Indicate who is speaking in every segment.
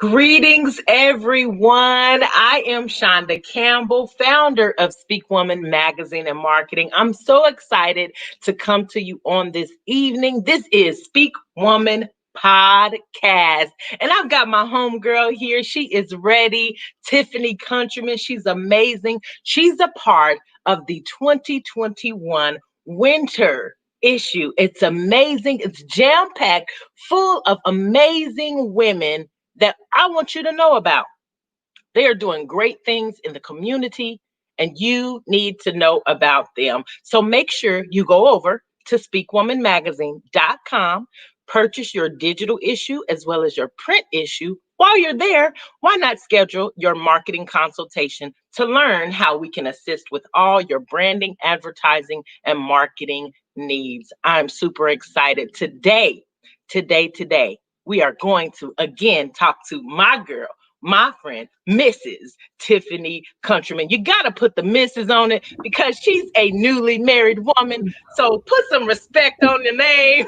Speaker 1: Greetings, everyone. I am Shonda Campbell, founder of Speak Woman Magazine and Marketing. I'm so excited to come to you on this evening. This is Speak Woman Podcast. And I've got my homegirl here. She is ready. Tiffany Countryman. She's amazing. She's a part of the 2021 winter issue. It's amazing. It's jam-packed, full of amazing women that I want you to know about. They are doing great things in the community, and you need to know about them. So make sure you go over to speakwomanmagazine.com, purchase your digital issue as well as your print issue. While you're there, why not schedule your marketing consultation to learn how we can assist with all your branding, advertising, and marketing needs? I'm super excited. Today, we are going to again talk to my girl, my friend, Mrs. Tiffany Countryman. You got to put the Mrs. on it because she's a newly married woman. So put some respect on the name.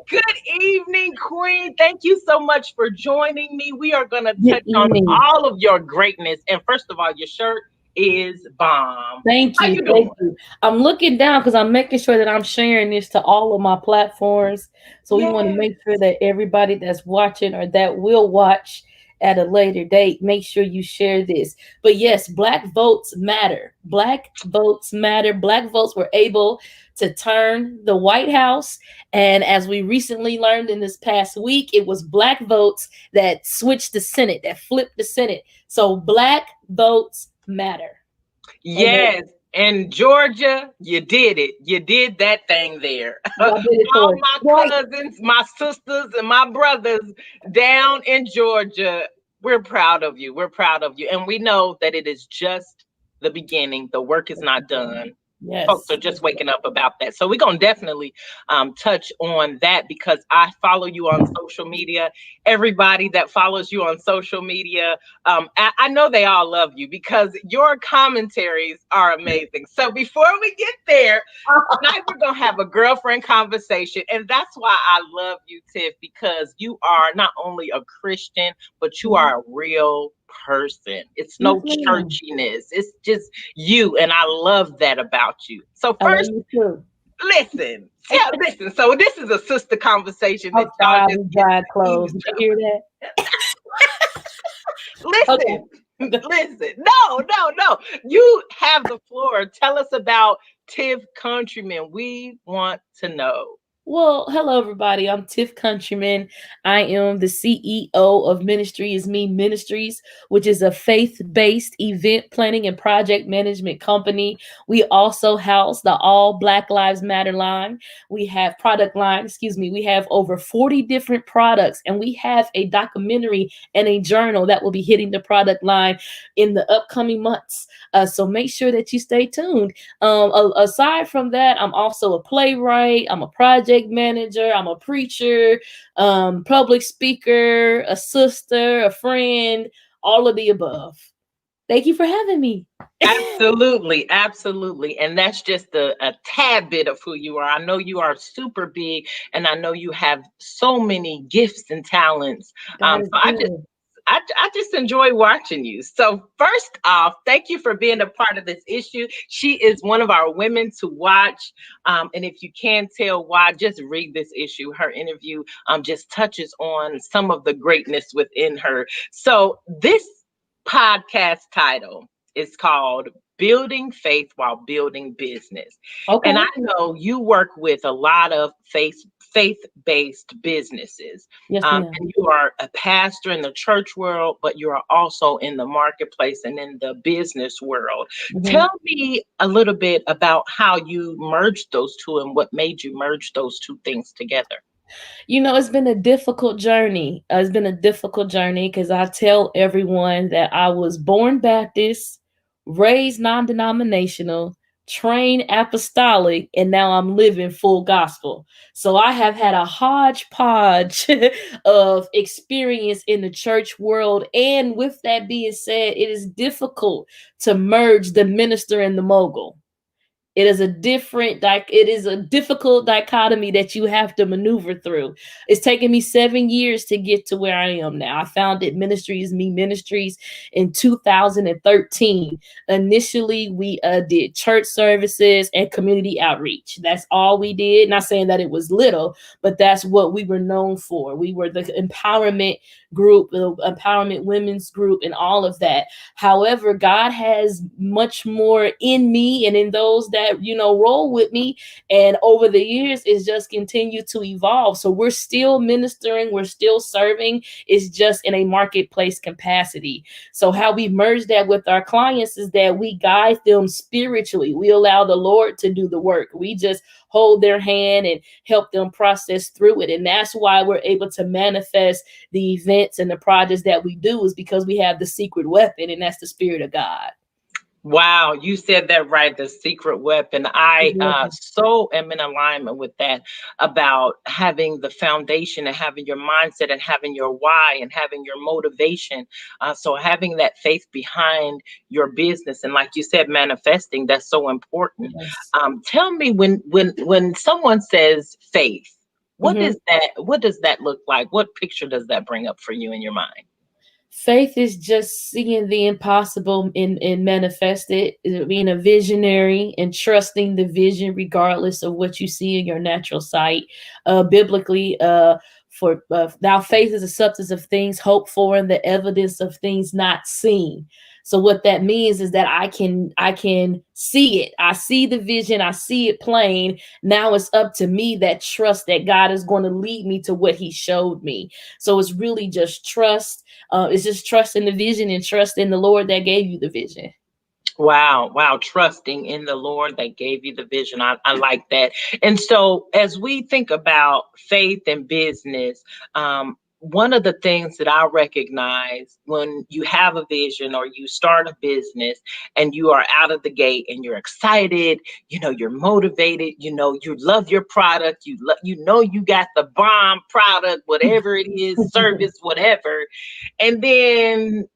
Speaker 1: Good evening, Queen. Thank you so much for joining me. We are going to touch on all of your greatness. And first of all, your shirt is bomb.
Speaker 2: Thank you. Thank you. I'm looking down because I'm making sure that I'm sharing this to all of my platforms. So we want to make sure that everybody that's watching or that will watch at a later date, make sure you share this. But yes, Black votes matter. Black votes matter. Black votes were able to turn the White House. And as we recently learned in this past week, it was Black votes that switched the Senate, that flipped the Senate. So Black votes matter.
Speaker 1: Yes. In Georgia, you did it. You did that thing there. All my cousins, my sisters, and my brothers down in Georgia, we're proud of you. We're proud of you. And we know that it is just the beginning. The work is not done. Yes. Folks are just waking up about that. So we're going to definitely touch on that because I follow you on social media. Everybody that follows you on social media, I know they all love you because your commentaries are amazing. So before we get there, tonight we're going to have a girlfriend conversation. And that's why I love you, Tiff, because you are not only a Christian, but you are a real person. It's no churchiness. It's just you. And I love that about you. So first, listen. So this is a sister conversation.
Speaker 2: That y'all just clothes. Did you hear that?
Speaker 1: Listen. No. You have the floor. Tell us about Tiff Countryman. We want to know.
Speaker 2: Well, hello, everybody. I'm Tiff Countryman. I am the CEO of Ministry Is Me Ministries, which is a faith-based event planning and project management company. We also house the All Black Lives Matter line. We have we have over 40 different products, and we have a documentary and a journal that will be hitting the product line in the upcoming months. So make sure that you stay tuned. Aside from that, I'm also a playwright. I'm a project manager. I'm a preacher, public speaker, a sister, a friend, all of the above. Thank you for having me.
Speaker 1: Absolutely. And that's just a tad bit of who you are. I know you are super big, and I know you have so many gifts and talents. I just enjoy watching you. So first off, thank you for being a part of this issue. She is one of our women to watch. And if you can't tell why, just read this issue. Her interview just touches on some of the greatness within her. So this podcast title is called Building Faith While Building Business. Okay. And I know you work with a lot of faith-based businesses.
Speaker 2: Yes,
Speaker 1: and you are a pastor in the church world, but you are also in the marketplace and in the business world. Mm-hmm. Tell me a little bit about how you merged those two and what made you merge those two things together.
Speaker 2: You know, it's been a difficult journey. Because I tell everyone that I was born Baptist, raised non-denominational, trained apostolic, and now I'm living full gospel. So I have had a hodgepodge of experience in the church world. And with that being said, it is difficult to merge the minister and the mogul. It is a it is a difficult dichotomy that you have to maneuver through. It's taken me 7 years to get to where I am now. I founded Ministries Me Ministries in 2013. Initially, we did church services and community outreach. That's all we did. Not saying that it was little, but that's what we were known for. We were the empowerment group, the empowerment women's group, and all of that. However, God has much more in me and in those that, roll with me. And over the years, it's just continued to evolve. So we're still ministering, we're still serving. It's just in a marketplace capacity. So how we merge that with our clients is that we guide them spiritually. We allow the Lord to do the work. We just hold their hand and help them process through it. And that's why we're able to manifest the events and the projects that we do, is because we have the secret weapon, and that's the Spirit of God.
Speaker 1: Wow, you said that right, the secret weapon. I so am in alignment with that, about having the foundation and having your mindset and having your why and having your motivation. So having that faith behind your business, and like you said, manifesting, that's so important.
Speaker 2: Yes.
Speaker 1: Tell me, when someone says faith, what does that look like? What picture does that bring up for you in your mind?
Speaker 2: Faith is just seeing the impossible in manifested, being a visionary and trusting the vision regardless of what you see in your natural sight. Biblically, for now, faith is the substance of things hoped for and the evidence of things not seen. So what that means is that I can see it. I see the vision. I see it plain. Now it's up to me, that trust that God is going to lead me to what he showed me. So it's really just trust. It's just trust in the vision and trust in the Lord that gave you the vision.
Speaker 1: Wow. Trusting in the Lord that gave you the vision. I like that. And so as we think about faith and business, one of the things that I recognize when you have a vision or you start a business and you are out of the gate and you're excited, you're motivated, you love your product, you got the bomb product, whatever it is, service, whatever. And then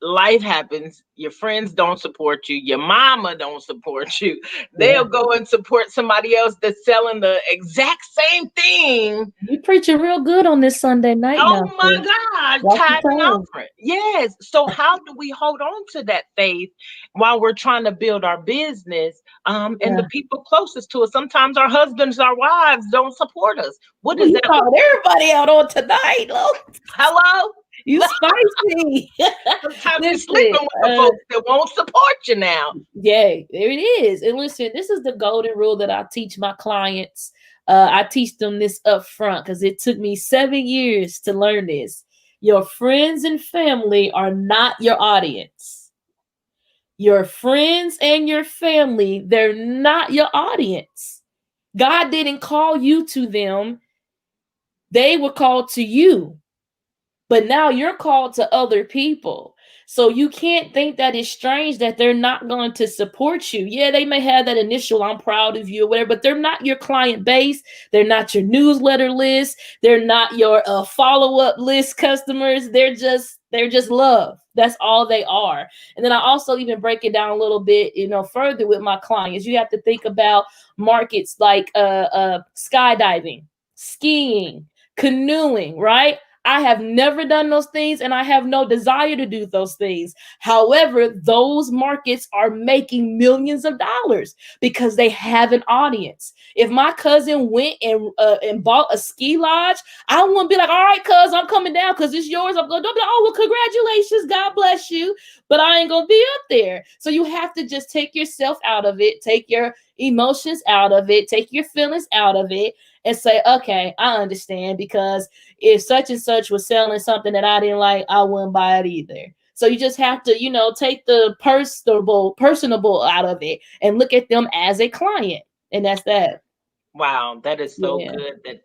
Speaker 1: life happens, your friends don't support you, your mama don't support you, they'll go and support somebody else that's selling the exact same thing.
Speaker 2: You preaching real good on this Sunday night.
Speaker 1: Oh
Speaker 2: Now,
Speaker 1: my God, time and offering. Yes. So how do we hold on to that faith while we're trying to build our business? And the people closest to us, sometimes our husbands, our wives don't support us. What does that
Speaker 2: called everybody out on tonight, look?
Speaker 1: Hello?
Speaker 2: You spicy.
Speaker 1: Sometimes you're sleeping with the folks that won't support you now.
Speaker 2: Yeah, there it is. And listen, this is the golden rule that I teach my clients. I teach them this up front because it took me 7 years to learn this. Your friends and family are not your audience. Your friends and your family, they're not your audience. God didn't call you to them. They were called to you. But now you're called to other people. So you can't think that it's strange that they're not going to support you. Yeah, they may have that initial "I'm proud of you" or whatever, but they're not your client base. They're not your newsletter list. They're not your follow-up list customers. They're just love. That's all they are. And then I also even break it down a little bit, further with my clients. You have to think about markets like skydiving, skiing, canoeing, right? I have never done those things and I have no desire to do those things. However, those markets are making millions of dollars because they have an audience. If my cousin went and bought a ski lodge, I wouldn't be like, all right, cuz, I'm coming down because it's yours. I'm going to be like, oh, well, congratulations. God bless you. But I ain't going to be up there. So you have to just take yourself out of it, take your emotions out of it, take your feelings out of it, and say, okay, I understand, because if such and such was selling something that I didn't like, I wouldn't buy it either. So you just have to, take the personable out of it and look at them as a client. And that's that.
Speaker 1: Wow, that is so good that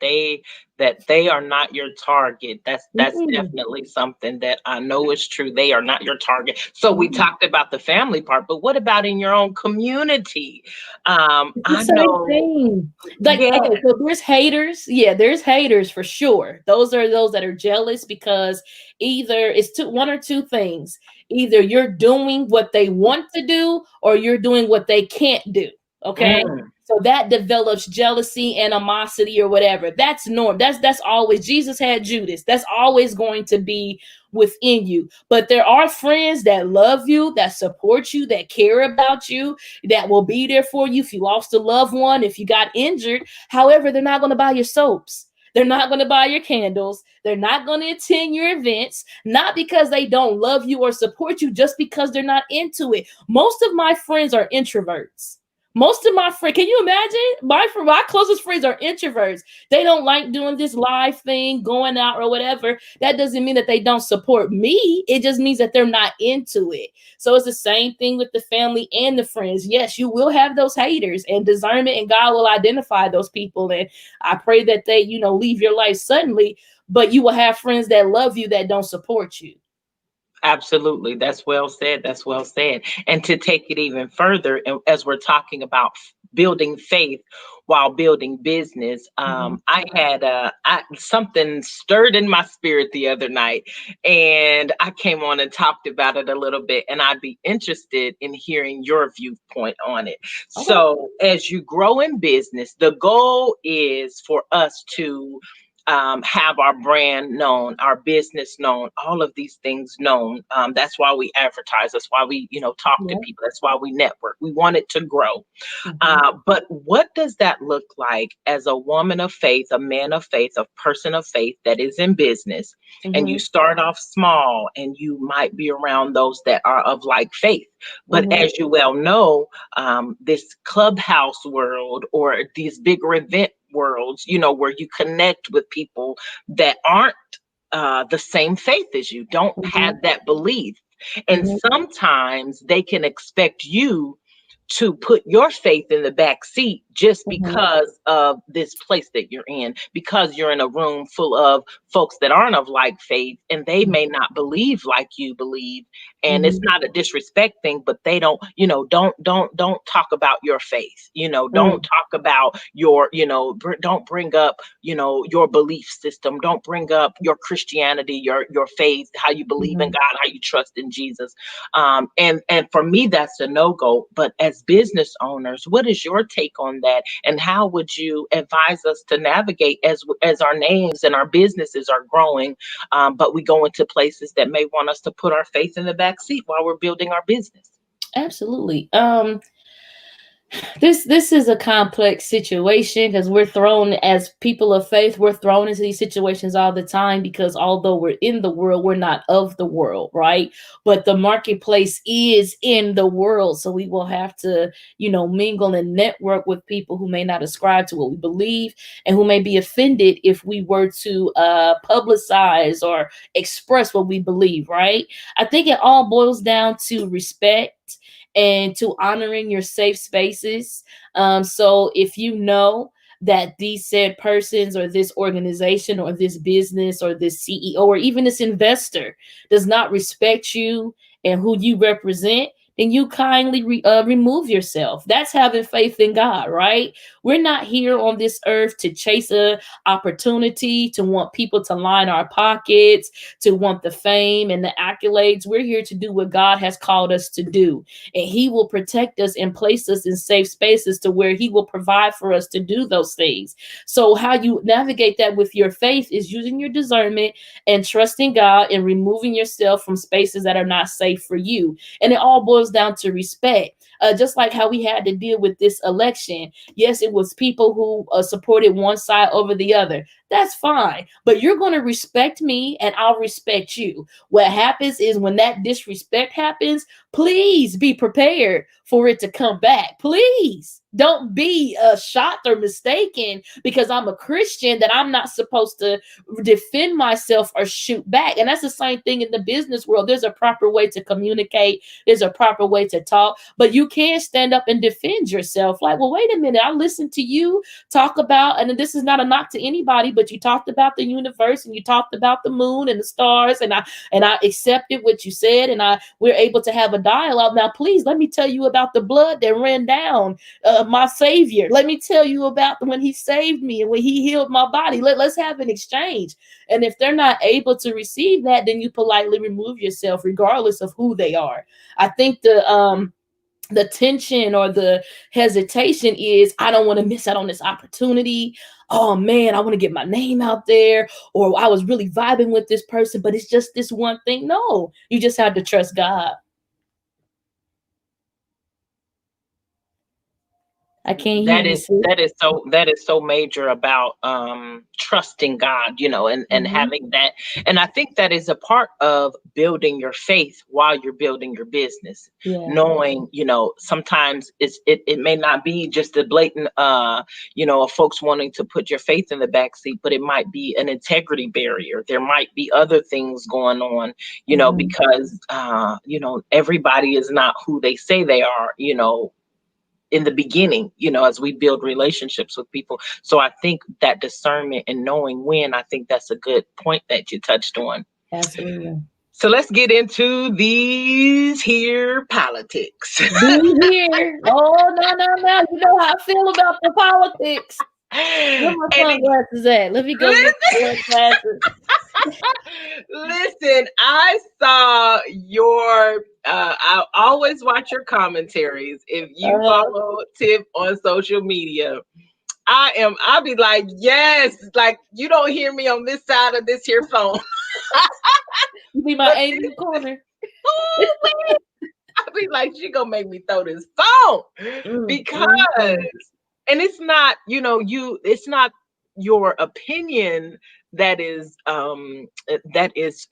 Speaker 1: they are not your target. That's definitely something that I know is true. They are not your target. So we talked about the family part, but what about in your own community? I know.
Speaker 2: Thing. Like, so there's haters. Yeah, there's haters for sure. Those are those that are jealous because either it's one or two things. Either you're doing what they want to do or you're doing what they can't do. Okay. So that develops jealousy, animosity, or whatever. That's norm. That's always, Jesus had Judas. That's always going to be within you. But there are friends that love you, that support you, that care about you, that will be there for you if you lost a loved one, if you got injured. However, they're not going to buy your soaps. They're not going to buy your candles. They're not going to attend your events, not because they don't love you or support you, just because they're not into it. Most of my friends are introverts. Most of my friends, can you imagine? My closest friends are introverts. They don't like doing this live thing, going out or whatever. That doesn't mean that they don't support me. It just means that they're not into it. So it's the same thing with the family and the friends. Yes, you will have those haters, and discernment and God will identify those people. And I pray that they, leave your life suddenly, but you will have friends that love you that don't support you.
Speaker 1: Absolutely. That's well said. That's well said. And to take it even further, as we're talking about building faith while building business, I had something stirred in my spirit the other night, and I came on and talked about it a little bit, and I'd be interested in hearing your viewpoint on it. Okay. So as you grow in business, the goal is for us to have our brand known, our business known, all of these things known. That's why we advertise. That's why we, talk to people. That's why we network. We want it to grow. But what does that look like as a woman of faith, a man of faith, a person of faith that is in business, and you start off small and you might be around those that are of like faith. But as you well know, this clubhouse world or these bigger event worlds, where you connect with people that aren't the same faith as you, don't have that belief. And sometimes they can expect you to put your faith in the back seat just because of this place that you're in, because you're in a room full of folks that aren't of like faith, and they may not believe like you believe. And it's not a disrespect thing, but they don't, don't talk about your faith, don't talk about your, don't bring up, your belief system. Don't bring up your Christianity, your faith, how you believe in God, how you trust in Jesus. And for me, that's a no-go. But as business owners, what is your take on that? And how would you advise us to navigate as our names and our businesses are growing, but we go into places that may want us to put our faith in the back seat while we're building our business?
Speaker 2: Absolutely. This is a complex situation, because we're thrown, as people of faith, we're thrown into these situations all the time, because although we're in the world, we're not of the world, right? But the marketplace is in the world, so we will have to, mingle and network with people who may not ascribe to what we believe, and who may be offended if we were to publicize or express what we believe, right? I think it all boils down to respect and to honoring your safe spaces. So if you know that these said persons, or this organization, or this business, or this CEO, or even this investor does not respect you and who you represent, then you kindly remove yourself. That's having faith in God, right? We're not here on this earth to chase a opportunity, to want people to line our pockets, to want the fame and the accolades. We're here to do what God has called us to do. And He will protect us and place us in safe spaces to where He will provide for us to do those things. So how you navigate that with your faith is using your discernment and trusting God, and removing yourself from spaces that are not safe for you. And it all boils down to respect. Just like how we had to deal with this election. Yes, it was people who supported one side over the other. That's fine. But you're going to respect me, and I'll respect you. What happens is, when that disrespect happens, please be prepared for it to come back. Please don't be shocked or mistaken because I'm a Christian that I'm not supposed to defend myself or shoot back. And that's the same thing in the business world. There's a proper way to communicate. There's a proper way to talk, but you can't stand up and defend yourself. Like, well, wait a minute. I listened to you talk about, and this is not a knock to anybody, but you talked about the universe, and you talked about the moon and the stars, and I accepted what you said, and we're able to have a dialogue. Now, please let me tell you about the blood that ran down my Savior. Let me tell you about when He saved me and when He healed my body. Let's have an exchange. And if they're not able to receive that, then you politely remove yourself, regardless of who they are. I think the tension or the hesitation is, I don't want to miss out on this opportunity. Oh man, I want to get my name out there, or I was really vibing with this person, but it's just this one thing. No, you just have to trust God. I can't hear
Speaker 1: that
Speaker 2: you,
Speaker 1: is
Speaker 2: sis.
Speaker 1: that is so major about trusting God, you know, and
Speaker 2: Mhm.
Speaker 1: having that. And I think that is a part of building your faith while you're building your business.
Speaker 2: Yeah.
Speaker 1: Knowing, you know, sometimes it may not be just a blatant you know, of folks wanting to put your faith in the back seat, but it might be an integrity barrier. There might be other things going on, you know,
Speaker 2: Mhm.
Speaker 1: because you know, everybody is not who they say they are, you know, in the beginning, you know, as we build relationships with people. So I think that discernment and knowing when, I think that's a good point that you touched on.
Speaker 2: Absolutely.
Speaker 1: So let's get into these here politics.
Speaker 2: Be here. Oh no, no, no. You know how I feel about the politics. Where my
Speaker 1: And
Speaker 2: sunglasses at? Let me go get my sunglasses.
Speaker 1: listen, I saw your I always watch your commentaries if you
Speaker 2: Uh-huh.
Speaker 1: follow Tiff on social media. I'll be like, yes, like you don't hear me on this side of this here phone.
Speaker 2: You be my
Speaker 1: But
Speaker 2: angel in the corner.
Speaker 1: ooh, I'll be like, she gonna make me throw this phone
Speaker 2: Mm,
Speaker 1: because,
Speaker 2: mm, mm.
Speaker 1: and it's not, you know, it's not your opinion that is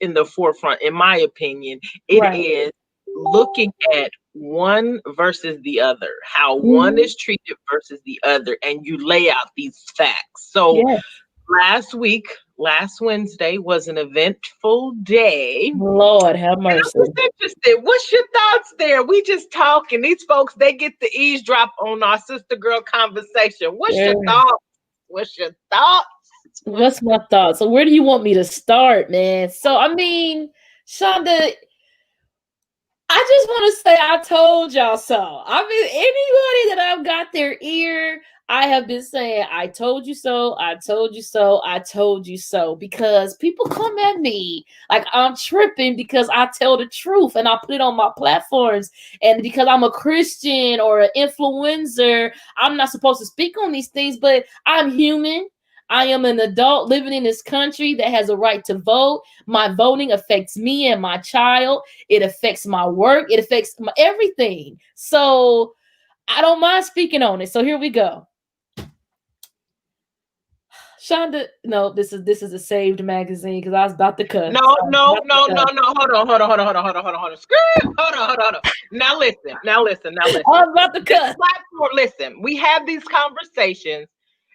Speaker 1: in the forefront, in my opinion. It
Speaker 2: Right.
Speaker 1: is looking at one versus the other, how one
Speaker 2: Mhm.
Speaker 1: is treated versus the other, and you lay out these facts. So
Speaker 2: Yes.
Speaker 1: last week, last Wednesday was an eventful day.
Speaker 2: Lord have
Speaker 1: And I'm
Speaker 2: mercy.
Speaker 1: just interested. What's your thoughts there? We just talking. These folks, they get to eavesdrop on our sister girl conversation. What's your
Speaker 2: Yeah.
Speaker 1: thoughts? What's your thoughts?
Speaker 2: What's my thoughts? So where do you want me to start, man? So I mean, Shonda, I just want to say I told y'all so. I mean, anybody that I've got their ear, I have been saying, I told you so, I told you so, I told you so. Because people come at me like I'm tripping because I tell the truth and I put it on my platforms. And because I'm a Christian or an influencer, I'm not supposed to speak on these things, but I'm human. I am an adult living in this country that has a right to vote. My voting affects me and my child. It affects my work. It affects everything. So I don't mind speaking on it. So here we go. Shonda, no, this is a saved magazine because I was about to cuss.
Speaker 1: No, no, no, no, no. Hold on, hold on, hold on, hold on, hold on, hold on, hold on. Screw. Hold on, hold on, hold on. Now listen, now listen, now
Speaker 2: I
Speaker 1: listen.
Speaker 2: was about to
Speaker 1: This
Speaker 2: cuss.
Speaker 1: platform, listen, we have these conversations,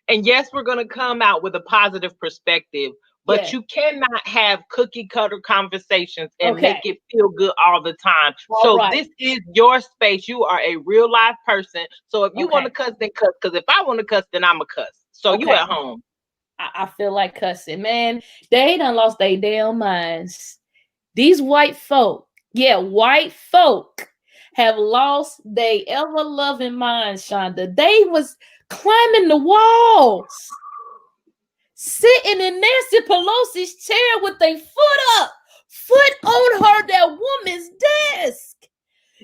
Speaker 1: and yes, we're gonna come out with a positive perspective, but
Speaker 2: Yeah.
Speaker 1: you cannot have cookie cutter conversations and
Speaker 2: Okay.
Speaker 1: make it feel good all the time.
Speaker 2: All
Speaker 1: So
Speaker 2: right.
Speaker 1: this is your space. You are a real live person. So if you want
Speaker 2: Okay.
Speaker 1: to cuss, then cuss. Because if I want to cuss, then I'm a cuss. So you
Speaker 2: Okay.
Speaker 1: at home.
Speaker 2: I feel like cussing, man. They done lost their damn minds. These white folk, yeah, white folk have lost their ever loving minds, Shonda. They was climbing the walls, sitting in Nancy Pelosi's chair with their foot up, foot on her, that woman's desk.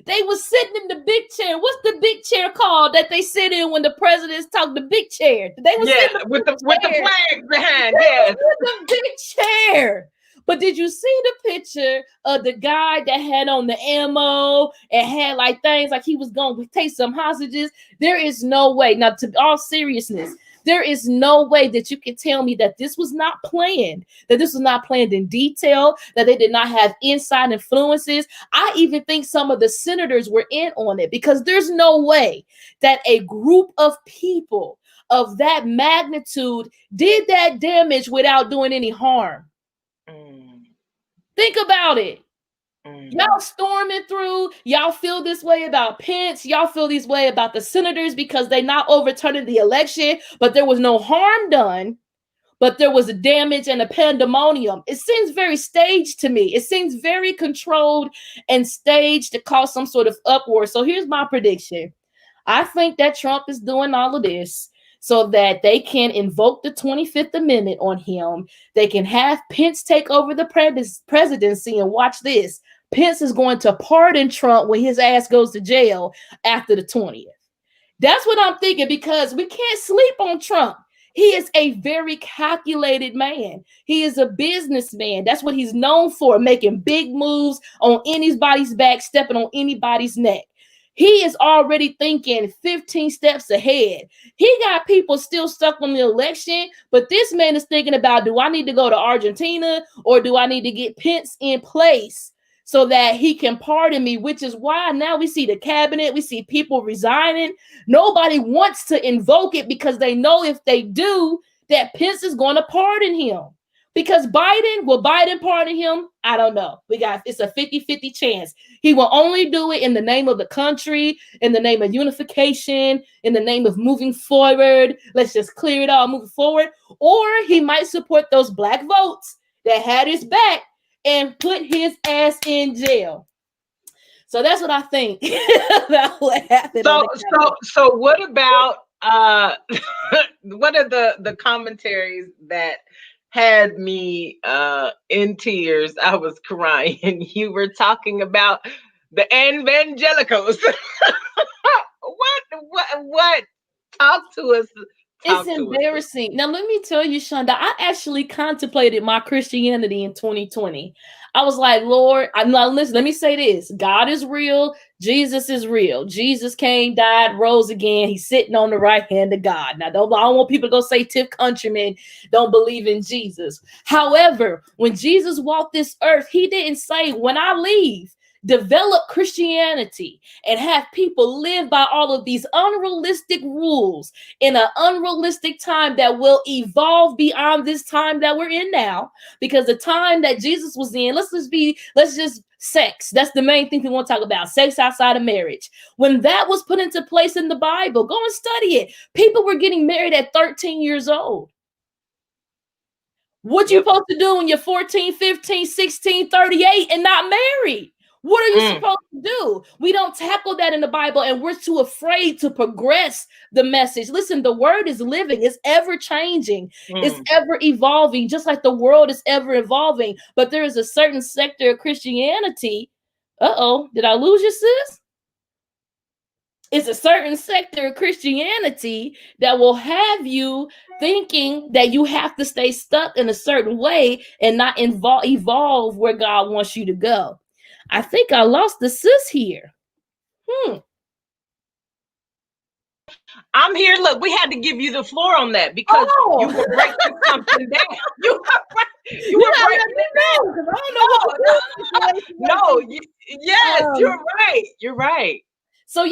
Speaker 2: They was sitting in the big chair. What's the big chair called that they sit in when the presidents talk? The big chair. They was
Speaker 1: Yeah,
Speaker 2: sitting in
Speaker 1: with
Speaker 2: the
Speaker 1: the
Speaker 2: big chair.
Speaker 1: flag behind.
Speaker 2: They was
Speaker 1: Yes.
Speaker 2: in the big chair. But did you see the picture of the guy that had on the ammo and had like things like he was going to take some hostages? There is no way. Now, to all seriousness, there is no way that you can tell me that this was not planned, that this was not planned in detail, that they did not have inside influences. I even think some of the senators were in on it because there's no way that a group of people of that magnitude did that damage without doing any harm.
Speaker 1: Mm,
Speaker 2: Think about it.
Speaker 1: mm.
Speaker 2: Y'all storming through. Y'all feel this way about Pence. Y'all feel this way about the senators because they not overturning the election, but there was no harm done. But there was a damage and a pandemonium. It seems very staged to me. It seems very controlled and staged to cause some sort of uproar. So here's my prediction. I think that Trump is doing all of this so that they can invoke the 25th Amendment on him. They can have Pence take over the presidency and watch this. Pence is going to pardon Trump when his ass goes to jail after the 20th. That's what I'm thinking, because we can't sleep on Trump. He is a very calculated man. He is a businessman. That's what he's known for, making big moves on anybody's back, stepping on anybody's neck. He is already thinking 15 steps ahead. He got people still stuck on the election, but this man is thinking about, do I need to go to Argentina, or do I need to get Pence in place so that he can pardon me? Which is why now we see the cabinet, we see people resigning. Nobody wants to invoke it because they know if they do, that Pence is going to pardon him. Because will Biden pardon him? I don't know. It's a 50-50 chance. He will only do it in the name of the country, in the name of unification, in the name of moving forward. Let's just clear it all, moving forward. Or he might support those black votes that had his back and put his ass in jail. So that's what I think about what happened.
Speaker 1: So what about what are the commentaries that had me in tears? I was crying. You were talking about the evangelicals. What? Talk to us.
Speaker 2: It's embarrassing. Now, let me tell you, Shonda, I actually contemplated my Christianity in 2020. I was like, Lord, listen, let me say this. God is real. Jesus is real. Jesus came, died, rose again. He's sitting on the right hand of God. Now, I don't want people to go say Tiff Countryman don't believe in Jesus. However, when Jesus walked this earth, he didn't say, when I leave, develop Christianity and have people live by all of these unrealistic rules in an unrealistic time that will evolve beyond this time that we're in now. Because the time that Jesus was in, let's just sex. That's the main thing we want to talk about. Sex outside of marriage. When that was put into place in the Bible, go and study it. People were getting married at 13 years old. What you supposed to do when you're 14, 15, 16, 38 and not married? What are you supposed to do? We don't tackle that in the Bible, and we're too afraid to progress the message. Listen, the word is living. It's ever changing. It's ever evolving, just like the world is ever evolving. But there is a certain sector of Christianity. Did I lose you, sis? It's a certain sector of Christianity that will have you thinking that you have to stay stuck in a certain way and not evolve where God wants you to go. I think I lost the sis here.
Speaker 1: I'm here. Look, we had to give you the floor on that because you were breaking something down. You were breaking it down. I don't know. Yes, you're right. You're right.
Speaker 2: So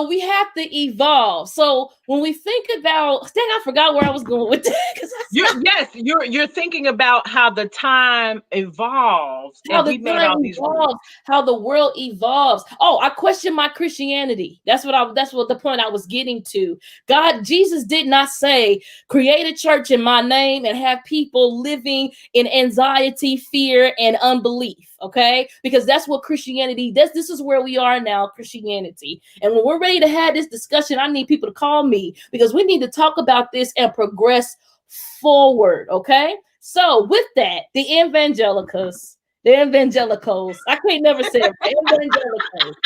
Speaker 2: we have to evolve. So when we think about, I forgot where I was going with that.
Speaker 1: You're thinking about how the time evolves,
Speaker 2: how the world evolves. I question my Christianity. That's what the point I was getting to. Jesus did not say create a church in my name and have people living in anxiety, fear, and unbelief. Okay, because that's what Christianity does. This is where we are now, Christianity. And when we're ready to have this discussion, I need people to call me because we need to talk about this and progress forward. Okay, so with that, the evangelicals, I can't never say it. Evangelicals,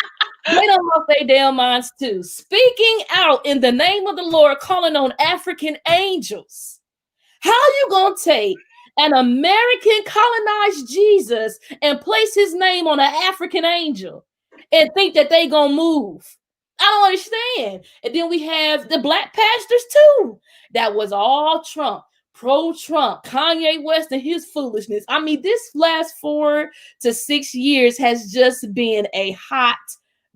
Speaker 2: they don't know their damn minds too. Speaking out in the name of the Lord, calling on African angels. How you gonna take an American colonized Jesus and place his name on an African angel and think that they gonna move? I don't understand. And then we have the black pastors too. That was all Trump, pro-Trump, Kanye West and his foolishness. I mean, this last 4 to 6 years has just been a hot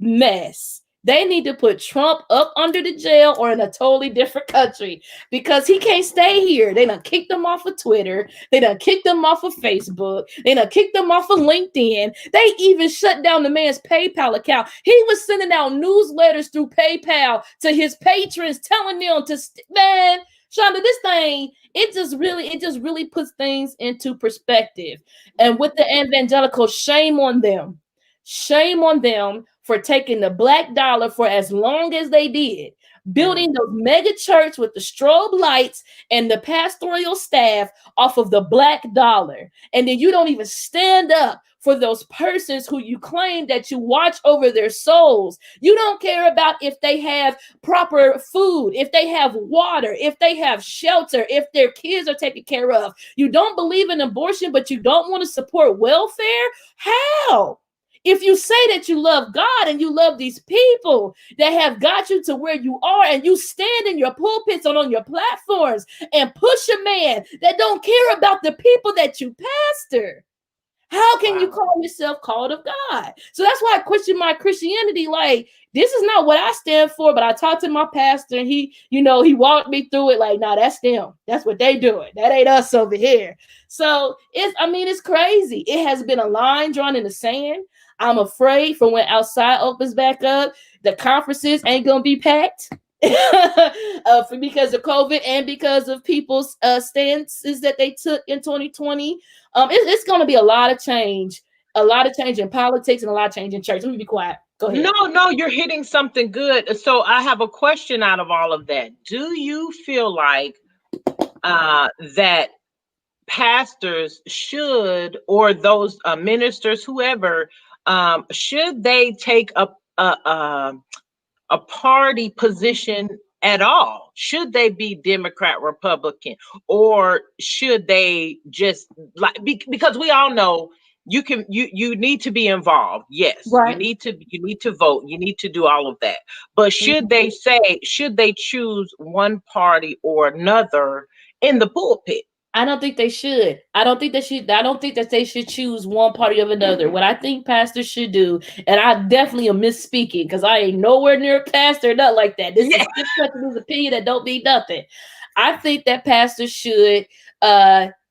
Speaker 2: mess. They need to put Trump up under the jail or in a totally different country because he can't stay here. They done kicked him off of Twitter. They done kicked him off of Facebook. They done kicked him off of LinkedIn. They even shut down the man's PayPal account. He was sending out newsletters through PayPal to his patrons telling them to, man, Shonda, this thing, it just really puts things into perspective. And with the evangelical, shame on them. Shame on them for taking the black dollar for as long as they did, building those mega church with the strobe lights and the pastoral staff off of the black dollar. And then you don't even stand up for those persons who you claim that you watch over their souls. You don't care about if they have proper food, if they have water, if they have shelter, if their kids are taken care of. You don't believe in abortion, but you don't want to support welfare? How? If you say that you love God and you love these people that have got you to where you are, and you stand in your pulpits and on your platforms and push a man that don't care about the people that you pastor, how can you call yourself called of God? So that's why I question my Christianity. Like, this is not what I stand for, but I talked to my pastor and he walked me through it like, nah, that's them. That's what they doing. That ain't us over here. So it's crazy. It has been a line drawn in the sand. I'm afraid for when outside opens back up, the conferences ain't going to be packed. Because of COVID and because of people's stances that they took in 2020. It's going to be a lot of change in politics and a lot of change in church. Let me be quiet. Go ahead.
Speaker 1: No, you're hitting something good. So I have a question out of all of that. Do you feel like that pastors should, or those ministers, whoever, should they take a party position at all? Should they be Democrat, Republican, or should they just because we all know you need to be involved. Yes,
Speaker 2: right.
Speaker 1: you need to vote. You need to do all of that. But should they choose one party or another in the pulpit?
Speaker 2: I don't think they should. I don't think that they should choose one party of another. What I think pastors should do, and I definitely am misspeaking because I ain't nowhere near a pastor, nothing like that. This is his opinion that don't mean nothing. I think that pastors should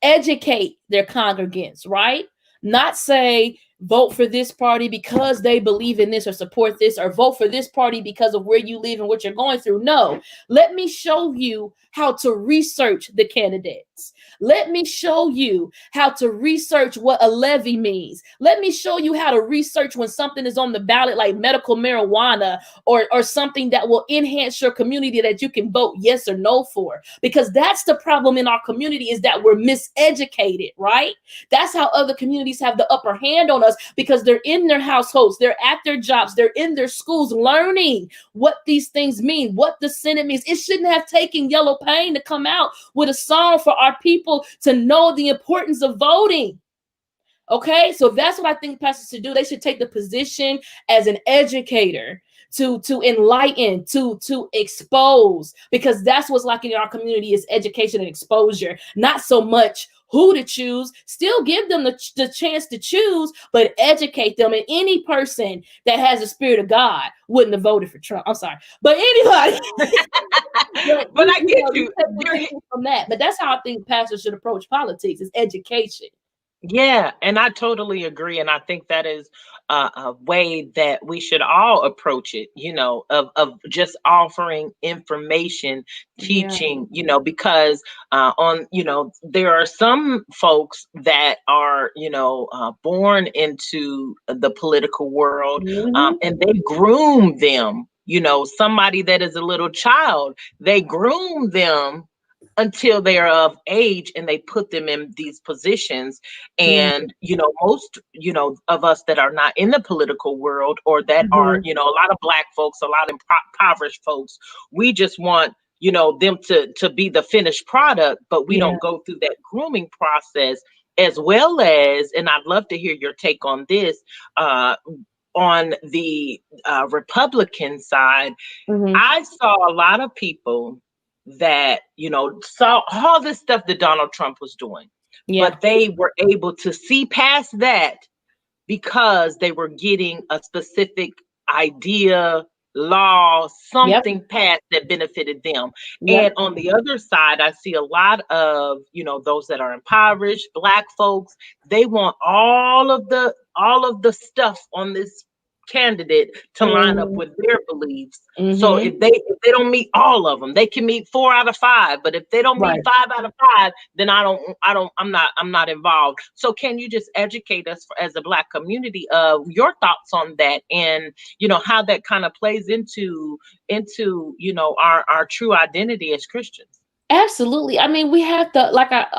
Speaker 2: educate their congregants, right? Not say vote for this party because they believe in this or support this, or vote for this party because of where you live and what you're going through. No, let me show you how to research the candidates. Let me show you how to research what a levy means. Let me show you how to research when something is on the ballot, like medical marijuana or something that will enhance your community that you can vote yes or no for. Because that's the problem in our community, is that we're miseducated, right? That's how other communities have the upper hand on us, because they're in their households, they're at their jobs, they're in their schools learning what these things mean, what the Senate means. It shouldn't have taken Yellow Pain to come out with a song for our people to know the importance of voting. Okay, so that's what I think pastors should do. They should take the position as an educator to enlighten, to expose, because that's what's lacking in our community is education and exposure. Not so much who to choose. Still give them the chance to choose, but educate them. And any person that has the spirit of God wouldn't have voted for Trump. I'm sorry, but anybody.
Speaker 1: but I get you.
Speaker 2: From that, but that's how I think pastors should approach politics: is education.
Speaker 1: Yeah, and I totally agree. And I think that is a way that we should all approach it, of just offering information, teaching, because there are some folks that are, born into the political world, and they groom them, somebody that is a little child, they groom them until they are of age, and they put them in these positions. And most of us that are not in the political world, or that are a lot of Black folks, a lot of impoverished folks, we just want them to be the finished product, but we don't go through that grooming process. As well as, and I'd love to hear your take on this, on the Republican side, I saw a lot of people that saw all this stuff that Donald Trump was doing, but they were able to see past that because they were getting a specific idea, law, something passed that benefited them. And on the other side, I see a lot of those that are impoverished, Black folks. They want all of the stuff on this candidate to line up with their beliefs. So if they don't meet all of them, they can meet 4 out of 5. But if they don't meet 5 out of 5, then I'm not involved. So can you just educate us as a Black community of your thoughts on that, and how that kind of plays into our true identity as Christians?
Speaker 2: Absolutely. I mean, we have to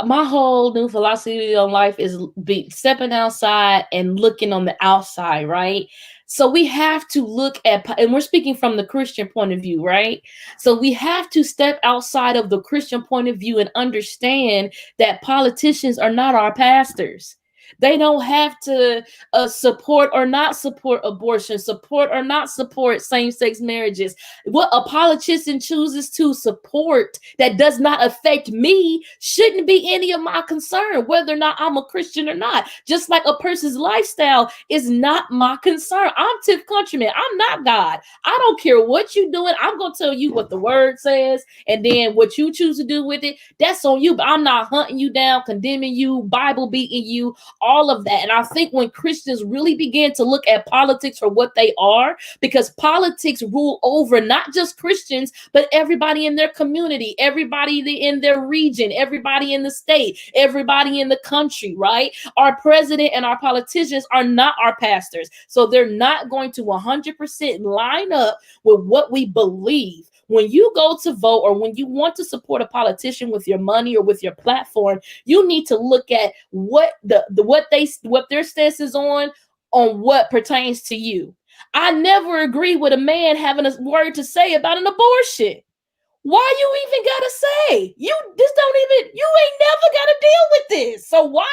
Speaker 2: my whole new philosophy on life is be stepping outside and looking on the outside, right? So we have to look at, and we're speaking from the Christian point of view, right? So we have to step outside of the Christian point of view and understand that politicians are not our pastors. They don't have to support or not support abortion, support or not support same-sex marriages. What a politician chooses to support that does not affect me shouldn't be any of my concern, whether or not I'm a Christian or not. Just like a person's lifestyle is not my concern. I'm Tiff Countryman. I'm not God. I don't care what you're doing. I'm going to tell you what the word says, and then what you choose to do with it, that's on you. But I'm not hunting you down, condemning you, Bible beating you, all of that. And I think when Christians really begin to look at politics for what they are, because politics rule over not just Christians, but everybody in their community, everybody in their region, everybody in the state, everybody in the country, right? Our president and our politicians are not our pastors. So they're not going to 100% line up with what we believe. When you go to vote or when you want to support a politician with your money or with your platform, you need to look at what their stance is on what pertains to you. I never agree with a man having a word to say about an abortion. Why you even gotta say? You ain't never gotta deal with this. So why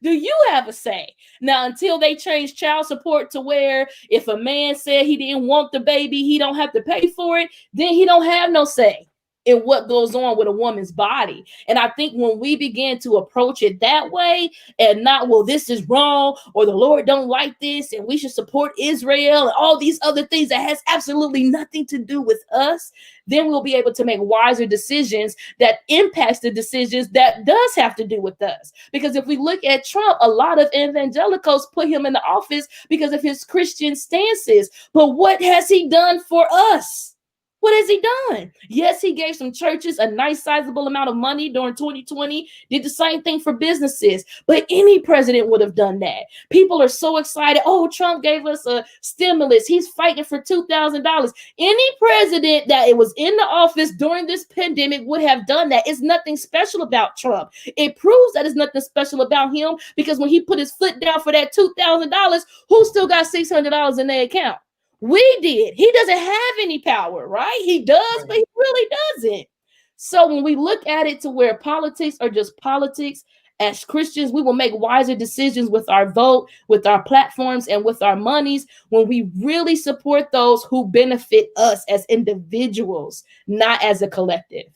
Speaker 2: do you have a say? Now, until they change child support to where if a man said he didn't want the baby, he don't have to pay for it, then he don't have no say in what goes on with a woman's body. And I think when we begin to approach it that way and not, well, this is wrong, or the Lord don't like this, and we should support Israel and all these other things that has absolutely nothing to do with us, then we'll be able to make wiser decisions that impacts the decisions that does have to do with us. Because if we look at Trump, a lot of evangelicals put him in the office because of his Christian stances. But what has he done for us? What has he done? Yes, he gave some churches a nice sizable amount of money during 2020, did the same thing for businesses, but any president would have done that. People are so excited. Oh, Trump gave us a stimulus. He's fighting for $2,000. Any president that was in the office during this pandemic would have done that. It's nothing special about Trump. It proves that it's nothing special about him because when he put his foot down for that $2,000, who still got $600 in their account? We did. He doesn't have any power, right? He does, but he really doesn't. So when we look at it to where politics are just politics, as Christians, we will make wiser decisions with our vote, with our platforms, and with our monies when we really support those who benefit us as individuals, not as a collective.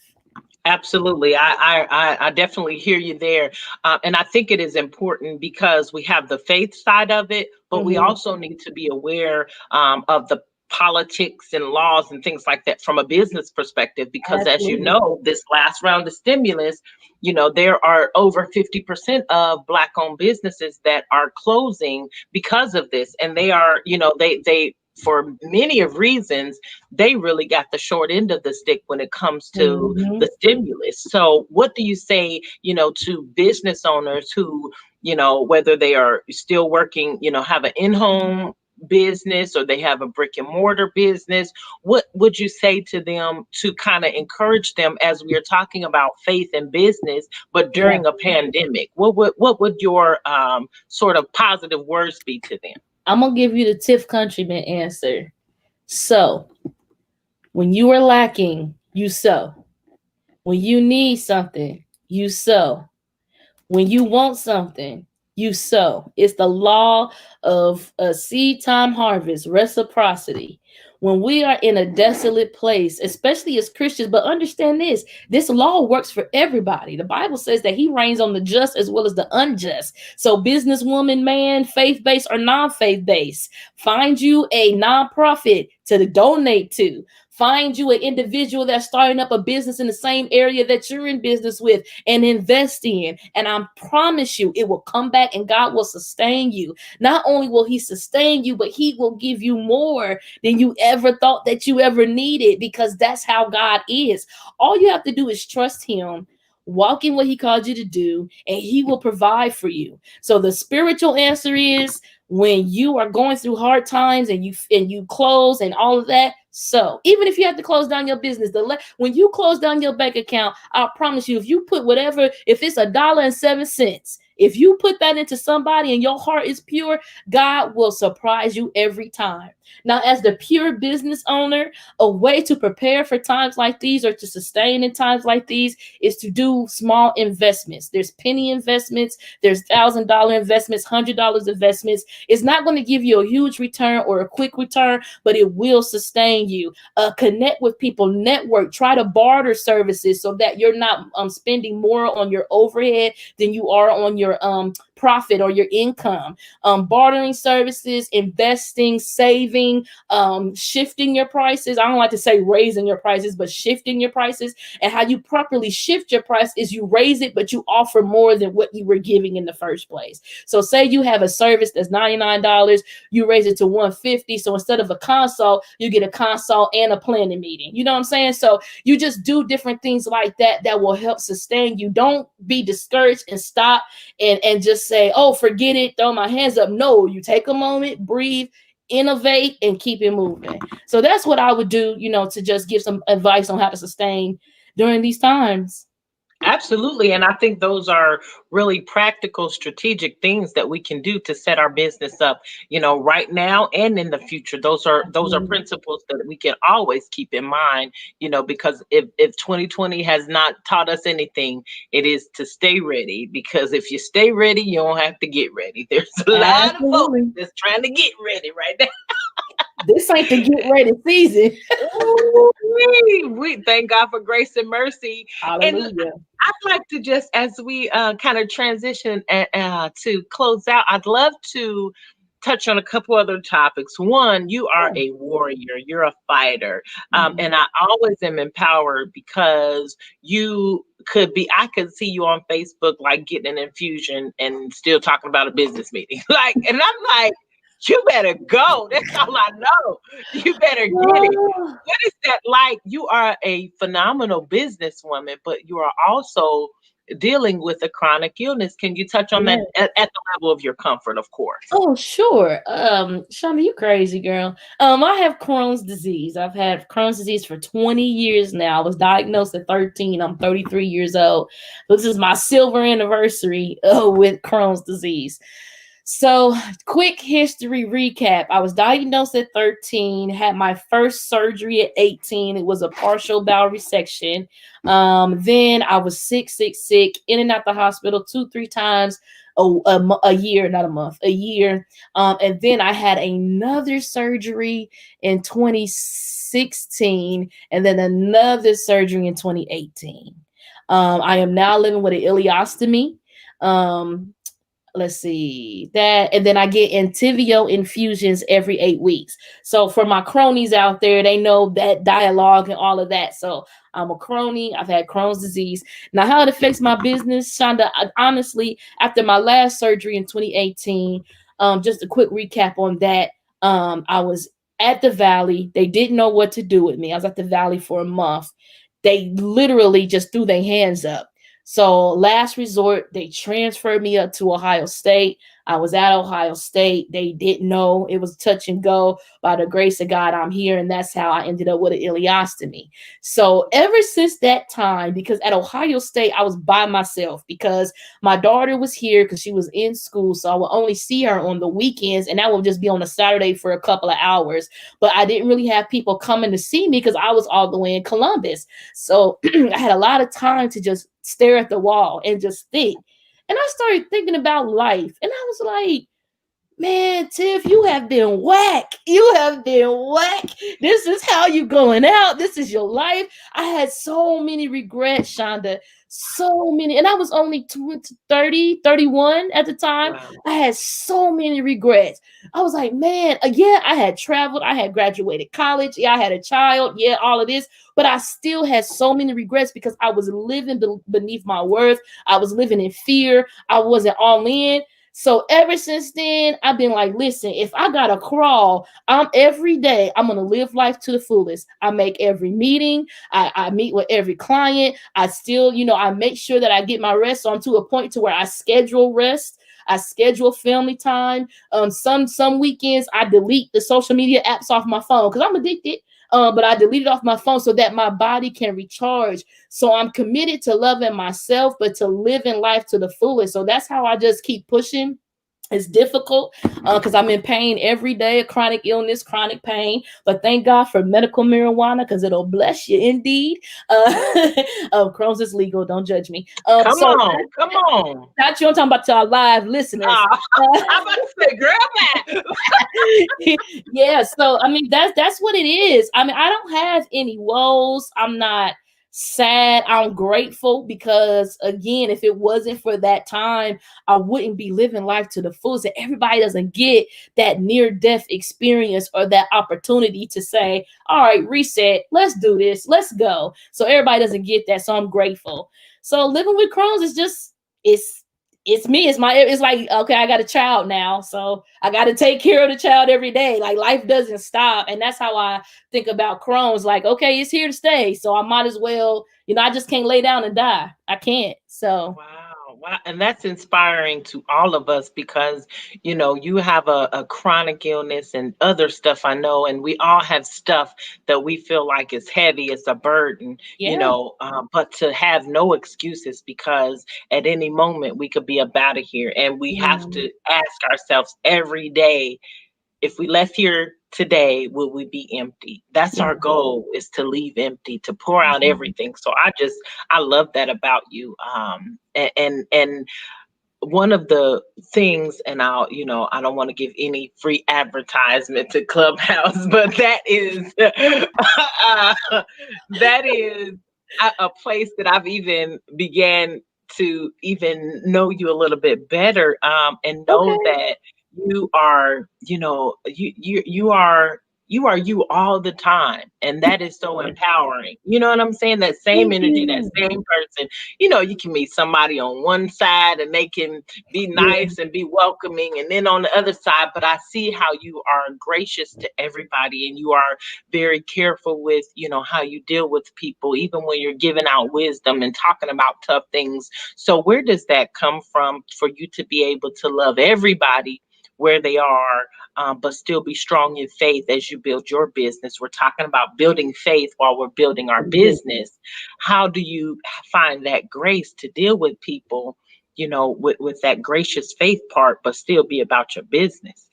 Speaker 1: Absolutely. I definitely hear you there. And I think it is important because we have the faith side of it, but we also need to be aware of the politics and laws and things like that from a business perspective, because as you know, this last round of stimulus, there are over 50% of Black owned businesses that are closing because of this. And they are, they for many of reasons, they really got the short end of the stick when it comes to the stimulus. So what do you say, to business owners who, whether they are still working, have an in-home business or they have a brick and mortar business, what would you say to them to kind of encourage them as we are talking about faith and business, but during a pandemic? What would your sort of positive words be to them?
Speaker 2: I'm going to give you the Tiff Countryman answer. So, when you are lacking, you sow. When you need something, you sow. When you want something, you sow. It's the law of a seed time harvest, reciprocity. When we are in a desolate place, especially as Christians, but understand this law works for everybody. The Bible says that he reigns on the just as well as the unjust. So businesswoman, man, faith-based or non-faith-based, find you a nonprofit to donate to. Find you an individual that's starting up a business in the same area that you're in business with and invest in. And I promise you, it will come back and God will sustain you. Not only will he sustain you, but he will give you more than you ever thought that you ever needed, because that's how God is. All you have to do is trust him, walk in what he called you to do, and he will provide for you. So the spiritual answer is, when you are going through hard times and you close and all of that, So even if you have to close down your business, when you close down your bank account, I promise you, if you put whatever, if it's $1.07, if you put that into somebody and your heart is pure, God will surprise you every time. Now, as the pure business owner, a way to prepare for times like these or to sustain in times like these is to do small investments. There's penny investments, there's $1,000 investments, $100 investments. It's not going to give you a huge return or a quick return, but it will sustain you. Connect with people, network, try to barter services so that you're not spending more on your overhead than you are on your profit or your income. Bartering services, investing, saving, shifting your prices. I don't like to say raising your prices, but shifting your prices. And how you properly shift your price is you raise it, but you offer more than what you were giving in the first place. So say you have a service that's $99, you raise it to $150. So instead of a consult, you get a consult and a planning meeting. You know what I'm saying? So you just do different things like that that will help sustain you. Don't be discouraged and stop and just say, oh, forget it, throw my hands up. No, you take a moment, breathe, innovate, and keep it moving. So that's what I would do, to just give some advice on how to sustain during these times.
Speaker 1: Absolutely. And I think those are really practical, strategic things that we can do to set our business up, right now and in the future. Those are principles that we can always keep in mind, because if 2020 has not taught us anything, it is to stay ready. Because if you stay ready, you don't have to get ready. There's a lot of folks that's trying to get ready right now.
Speaker 2: This ain't the get ready season.
Speaker 1: We thank God for grace and mercy.
Speaker 2: Hallelujah.
Speaker 1: And I'd like to just, as we kind of transition to close out, I'd love to touch on a couple other topics. One, you are a warrior, you're a fighter. And I always am empowered because I could see you on Facebook, like getting an infusion and still talking about a business meeting. And I'm like, you better go. That's all I know. You better get it. What is that like? You are a phenomenal businesswoman, but you are also dealing with a chronic illness. Can you touch on that at the level of your comfort, of course?
Speaker 2: Oh, sure. Shonda, you crazy girl. I have Crohn's disease. I've had Crohn's disease for 20 years now. I was diagnosed at 13. I'm 33 years old. This is my silver anniversary with Crohn's disease. So, quick history recap. I was diagnosed at 13, had my first surgery at 18. It was a partial bowel resection. Then I was sick, in and out the hospital 2-3 times a year, not a month, a year. And then I had another surgery in 2016 and then another surgery in 2018. I am now living with an ileostomy. Let's see that, and then I get Entyvio infusions every 8 weeks. So for my cronies out there, they know that dialogue and all of that. So I'm a crony. I've had Crohn's disease. Now, how it affects my business, Shonda, honestly, after my last surgery in 2018, just a quick recap on that. I was at the Valley. They didn't know what to do with me. I was at the Valley for a month. They literally just threw their hands up. So last resort, they transferred me up to Ohio State. I was at Ohio State. They didn't know. It was touch and go. By the grace of God, I'm here. And that's how I ended up with an ileostomy. So ever since that time, because at Ohio State, I was by myself because my daughter was here because she was in school. So I would only see her on the weekends. And that would just be on a Saturday for a couple of hours. But I didn't really have people coming to see me because I was all the way in Columbus. So I had a lot of time to just stare at the wall and just think. And I started thinking about life. And I was like, man, Tiff, you have been whack. You have been whack. This is how you going out. This is your life. I had so many regrets, Shonda. So many. And I was only 30, 31 at the time. Wow. I had so many regrets. I was like, man, yeah, I had traveled. I had graduated college. Yeah, I had a child. Yeah, all of this. But I still had so many regrets because I was living beneath my worth. I was living in fear. I wasn't all in. So ever since then, I've been like, listen, if I gotta crawl, every day, I'm gonna live life to the fullest. I make every meeting. I meet with every client. I still, I make sure that I get my rest. So I'm to a point to where I schedule rest. I schedule family time. Some weekends I delete the social media apps off my phone because I'm addicted. but I deleted off my phone so that my body can recharge. So I'm committed to loving myself, but to living life to the fullest. So that's how I just keep pushing. It's difficult because I'm in pain every day, a chronic illness, chronic pain. But thank God for medical marijuana because it'll bless you indeed. Crohn's is legal. Don't judge me.
Speaker 1: Come on.
Speaker 2: Not you. I'm talking about to our live listeners.
Speaker 1: I'm about to say, girl, man.
Speaker 2: Yeah. So I mean, that's what it is. I mean, I don't have any woes. I'm not sad. I'm grateful because again, if it wasn't for that time, I wouldn't be living life to the fullest. And everybody doesn't get that near-death experience or that opportunity to say, all right, reset, let's do this, let's go. So everybody doesn't get that. So I'm grateful. So living with Crohn's is just it's me. It's like, okay, I got a child now. So I got to take care of the child every day. Like life doesn't stop. And that's how I think about Crohn's. Like, okay, it's here to stay. So I might as well, I just can't lay down and die. I can't. So.
Speaker 1: Wow. And that's inspiring to all of us because, you have a chronic illness and other stuff I know, and we all have stuff that we feel like is heavy, it's a burden, but to have no excuses because at any moment we could be up out of here. And we have to ask ourselves every day, if we left here today, will we be empty? That's our goal, is to leave empty, to pour out everything. So I love that about you. And one of the things, and I don't want to give any free advertisement to Clubhouse, but that is a place that I've even began to even know you a little bit better, and know that you are, you are you all the time. And that is so empowering. You know what I'm saying? That same energy, that same person, you can meet somebody on one side and they can be nice and be welcoming. And then on the other side, but I see how you are gracious to everybody and you are very careful with, how you deal with people, even when you're giving out wisdom and talking about tough things. So where does that come from for you to be able to love everybody where they are, but still be strong in faith as you build your business? We're talking about building faith while we're building our business. How do you find that grace to deal with people, with that gracious faith part, but still be about your business?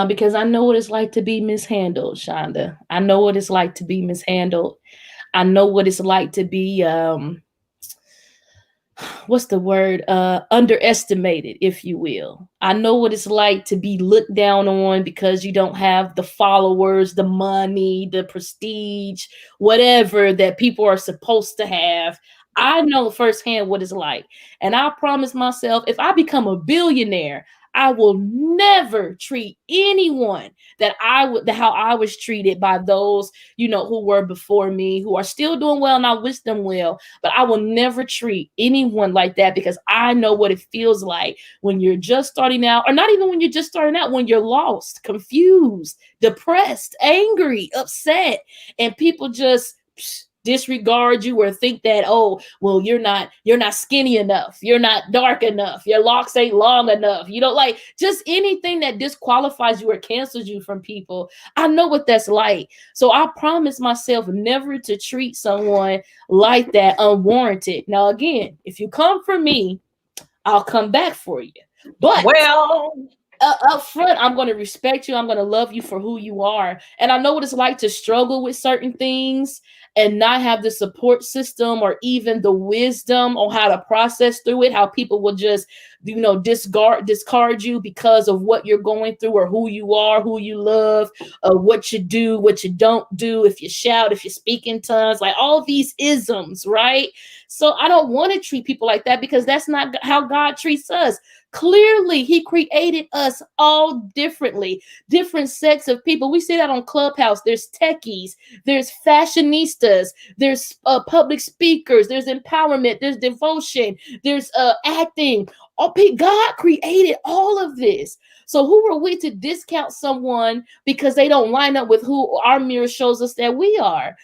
Speaker 2: Because I know what it's like to be mishandled, Shonda. I know what it's like to be mishandled. I know what it's like to be what's the word? Underestimated, if you will. I know what it's like to be looked down on because you don't have the followers, the money, the prestige, whatever that people are supposed to have. I know firsthand what it's like. And I promise myself, if I become a billionaire, I will never treat anyone how I was treated by those, who were before me, who are still doing well, and I wish them well. But I will never treat anyone like that because I know what it feels like when you're just starting out, or not even when you're just starting out, when you're lost, confused, depressed, angry, upset, and people just disregard you or think that, oh, well, you're not skinny enough, you're not dark enough, your locks ain't long enough, like just anything that disqualifies you or cancels you from people. I know what that's like. So I promise myself never to treat someone like that unwarranted. Now again, if you come for me, I'll come back for you. But up front, I'm going to respect you. I'm going to love you for who you are. And I know what it's like to struggle with certain things and not have the support system or even the wisdom on how to process through it, how people will just, discard you because of what you're going through or who you are, who you love, what you do, what you don't do, if you shout, if you speak in tongues, like all these isms, right? So I don't want to treat people like that because that's not how God treats us. Clearly, he created us all differently, different sets of people. We see that on Clubhouse. There's techies, there's fashionistas, there's public speakers, there's empowerment, there's devotion, there's acting. God created all of this. So who are we to discount someone because they don't line up with who our mirror shows us that we are?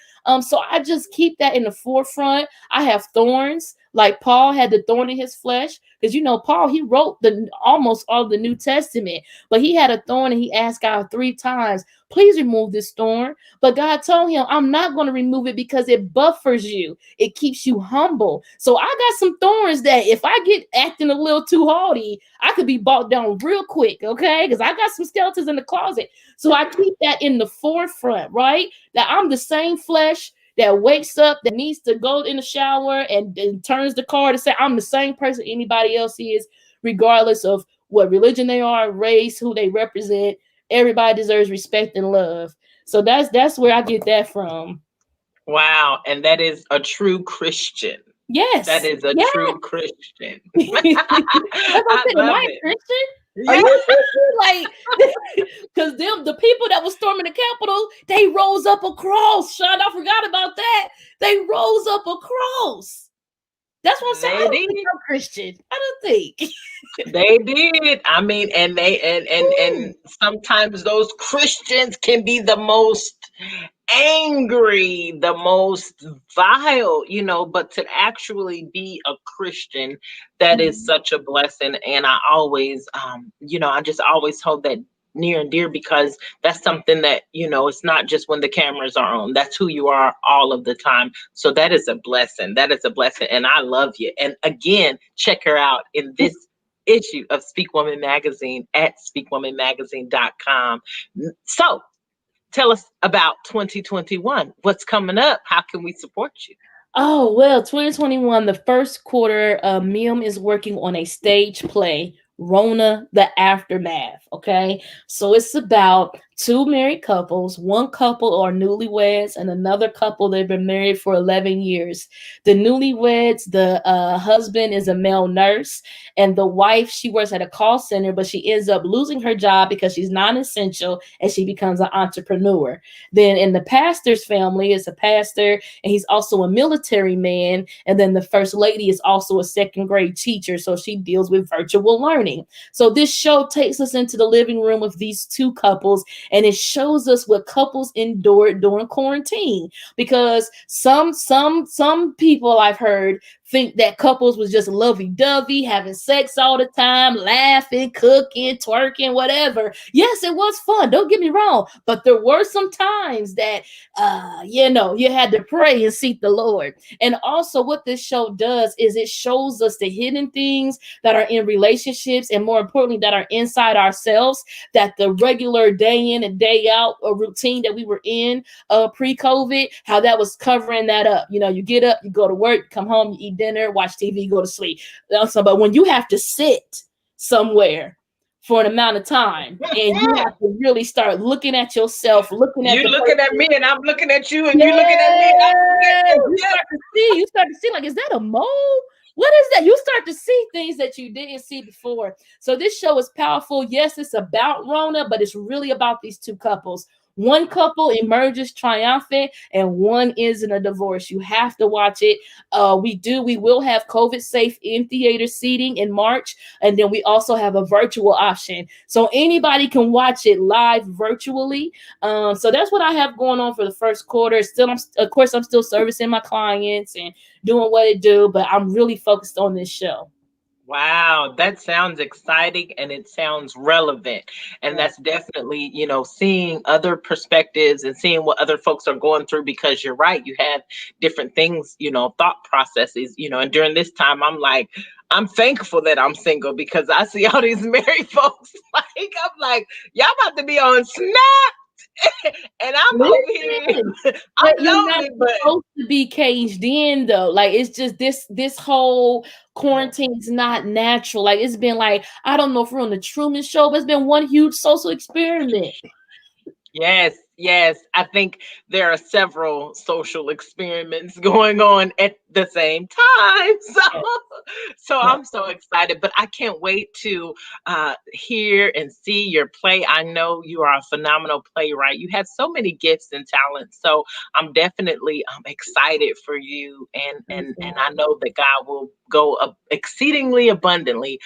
Speaker 2: So I just keep that in the forefront. I have thorns. Like Paul had the thorn in his flesh, because Paul, he wrote the almost all the New Testament, but he had a thorn and he asked God 3 times, please remove this thorn. But God told him, I'm not going to remove it because it buffers you. It keeps you humble. So I got some thorns that if I get acting a little too haughty, I could be bought down real quick, okay? Because I got some skeletons in the closet. So I keep that in the forefront, right? That I'm the same flesh that wakes up, that needs to go in the shower and turns the car to say, I'm the same person anybody else is, regardless of what religion they are, race, who they represent. Everybody deserves respect and love. So that's where I get that from.
Speaker 1: Wow. And that is a true Christian.
Speaker 2: Yes.
Speaker 1: That is a true Christian.
Speaker 2: I
Speaker 1: love
Speaker 2: am I
Speaker 1: it.
Speaker 2: Christian?
Speaker 1: Yeah.
Speaker 2: Are you a Christian? Like, because the people that were storming the Capitol, they rose up a cross. Sean, I forgot about that. They rose up a cross. That's what I'm saying. I don't think I'm Christian. I don't think.
Speaker 1: They did. I mean, and they and sometimes those Christians can be the most angry, the most vile, but to actually be a Christian, that is such a blessing. And I always, I just always hold that near and dear, because that's something that, it's not just when the cameras are on, that's who you are all of the time. So that is a blessing. That is a blessing. And I love you. And again, check her out in this issue of Speak Woman Magazine at speakwomanmagazine.com. So tell us about 2021. What's coming up? How can we support you?
Speaker 2: Oh, well, 2021, the first quarter, Mim is working on a stage play, Rona, the Aftermath. Okay. So it's about 2 married couples. One couple are newlyweds, and another couple, they've been married for 11 years. The newlyweds, the husband is a male nurse, and the wife, she works at a call center, but she ends up losing her job because she's non-essential and she becomes an entrepreneur. Then in the pastor's family, is a pastor, and he's also a military man. And then the first lady is also a second grade teacher, so she deals with virtual learning. So this show takes us into the living room of these two couples, and it shows us what couples endured during quarantine. Because some people I've heard think that couples was just lovey-dovey, having sex all the time, laughing, cooking, twerking, whatever. Yes, it was fun. Don't get me wrong, but there were some times that you had to pray and seek the Lord. And also what this show does is it shows us the hidden things that are in relationships, and more importantly, that are inside ourselves, that the regular day in and day out routine that we were in pre-COVID, how that was covering that up. You get up, you go to work, come home, you eat dinner, watch TV, go to sleep. But when you have to sit somewhere for an amount of time, and you have to really start looking at yourself, looking at
Speaker 1: you looking at me, and I'm looking at you, and you looking at me, and I'm looking at you.
Speaker 2: You start to see, like, is that a mole? What is that? You start to see things that you didn't see before. So this show is powerful. Yes, it's about Rona, but it's really about these two couples. One couple emerges triumphant, and one is in a divorce. You have to watch it. We will have COVID safe in theater seating in March, and then we also have a virtual option, so anybody can watch it live virtually. So that's what I have going on for the first quarter. I'm still servicing my clients and doing what it do, but I'm really focused on this show.
Speaker 1: Wow, that sounds exciting, and it sounds relevant. And that's definitely, seeing other perspectives and seeing what other folks are going through, because you're right, you have different things, thought processes, and during this time, I'm thankful that I'm single, because I see all these married folks, I'm like, y'all about to be on Snap. And I'm over here. I'm lonely, but
Speaker 2: supposed to be caged in though. Like, it's just this whole quarantine is not natural. Like, it's been like, I don't know if we're on the Truman Show, but it's been one huge social experiment.
Speaker 1: Yes. I think there are several social experiments going on at the same time. So I'm so excited, but I can't wait to hear and see your play. I know you are a phenomenal playwright. You have so many gifts and talents. So I'm definitely excited for you, and I know that God will go exceedingly abundantly